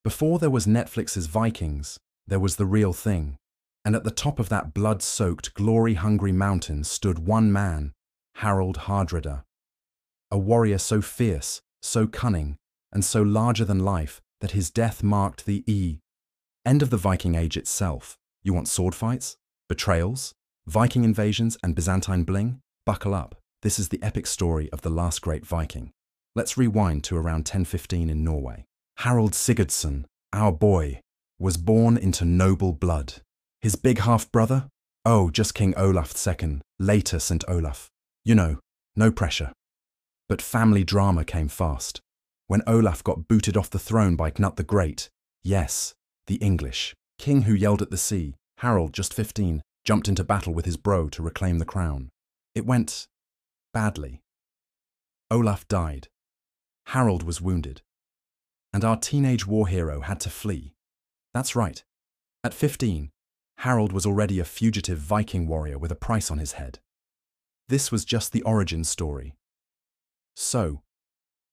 Before there was Netflix's Vikings, there was the real thing. And at the top of that blood-soaked, glory-hungry mountain stood one man, Harold Hardrada. A warrior so fierce, so cunning, and so larger than life that his death marked the end of the Viking Age itself. You want sword fights, betrayals, Viking invasions, and Byzantine bling? Buckle up. This is the epic story of the last great Viking. Let's rewind to around 1015 in Norway. Harald Sigurdsson, our boy, was born into noble blood. His big half-brother? Oh, just King Olaf II, later St. Olaf. You know, no pressure. But family drama came fast. When Olaf got booted off the throne by Knut the Great, yes, the English, king who yelled at the sea, Harold, just 15, jumped into battle with his bro to reclaim the crown. It went badly. Olaf died. Harold was wounded. And our teenage war hero had to flee. That's right. At 15, Harold was already a fugitive Viking warrior with a price on his head. This was just the origin story. So,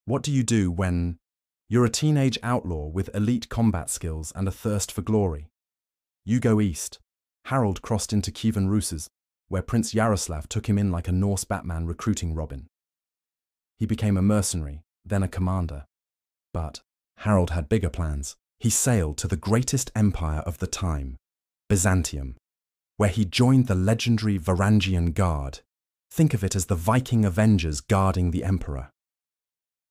what do you do when you're a teenage outlaw with elite combat skills and a thirst for glory? You go east. Harold crossed into Kievan Rus, where Prince Yaroslav took him in like a Norse Batman recruiting Robin. He became a mercenary, then a commander. But Harold had bigger plans. He sailed to the greatest empire of the time, Byzantium, where he joined the legendary Varangian Guard. Think of it as the Viking Avengers guarding the emperor.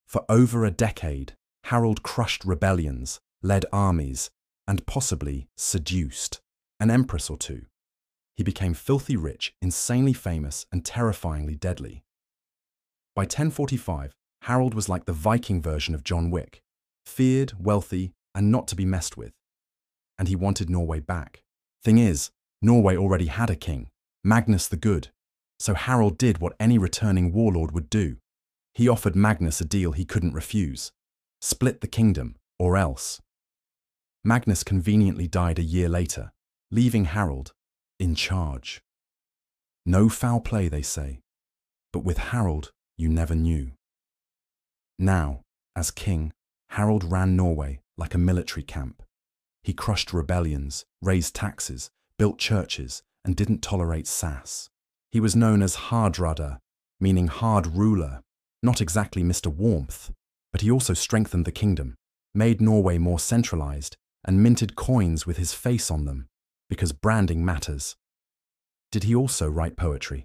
For over a decade, Harold crushed rebellions, led armies, and possibly seduced an empress or two. He became filthy rich, insanely famous, and terrifyingly deadly. By 1045, Harold was like the Viking version of John Wick, feared, wealthy, and not to be messed with. And he wanted Norway back. Thing is, Norway already had a king, Magnus the Good, so Harold did what any returning warlord would do. He offered Magnus a deal he couldn't refuse. Split the kingdom, or else. Magnus conveniently died a year later, leaving Harold in charge. No foul play, they say, but with Harold, you never knew. Now, as king, Harold ran Norway like a military camp. He crushed rebellions, raised taxes, built churches, and didn't tolerate sass. He was known as Hardrada, meaning hard ruler, not exactly Mr. Warmth, but he also strengthened the kingdom, made Norway more centralized, and minted coins with his face on them, because branding matters. Did he also write poetry?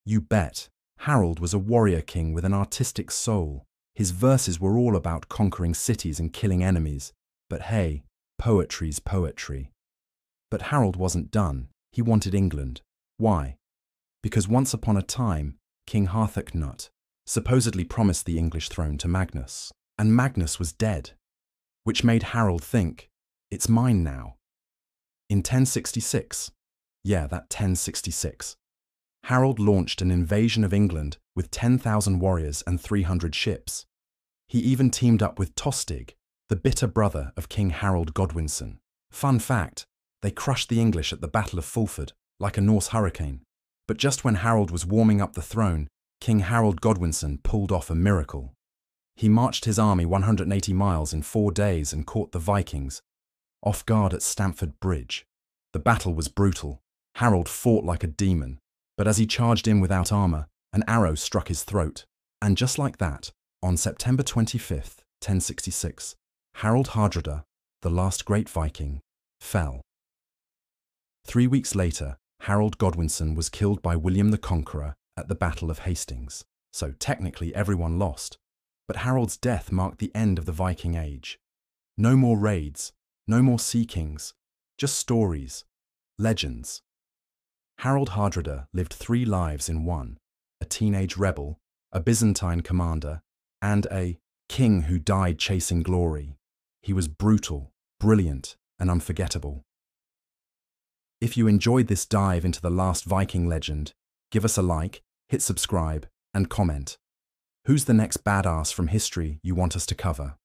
You bet. Harold was a warrior king with an artistic soul. His verses were all about conquering cities and killing enemies. But hey, poetry's poetry. But Harold wasn't done. He wanted England. Why? Because once upon a time, King Harthacnut supposedly promised the English throne to Magnus, and Magnus was dead, which made Harold think, it's mine now. In 1066, yeah, that 1066, Harold launched an invasion of England with 10,000 warriors and 300 ships. He even teamed up with Tostig, the bitter brother of King Harold Godwinson. Fun fact, they crushed the English at the Battle of Fulford, like a Norse hurricane. But just when Harold was warming up the throne, King Harold Godwinson pulled off a miracle. He marched his army 180 miles in 4 days and caught the Vikings off guard at Stamford Bridge. The battle was brutal. Harold fought like a demon, but as he charged in without armor, an arrow struck his throat. And just like that, on September 25th, 1066, Harold Hardrada, the last great Viking, fell. 3 weeks later, Harold Godwinson was killed by William the Conqueror at the Battle of Hastings. So technically everyone lost. But Harold's death marked the end of the Viking Age. No more raids, no more sea kings, just stories, legends. Harold Hardrada lived 3 lives in one: a teenage rebel, a Byzantine commander, and a king who died chasing glory. He was brutal, brilliant, and unforgettable. If you enjoyed this dive into the last Viking legend, give us a like, hit subscribe, and comment. Who's the next badass from history you want us to cover?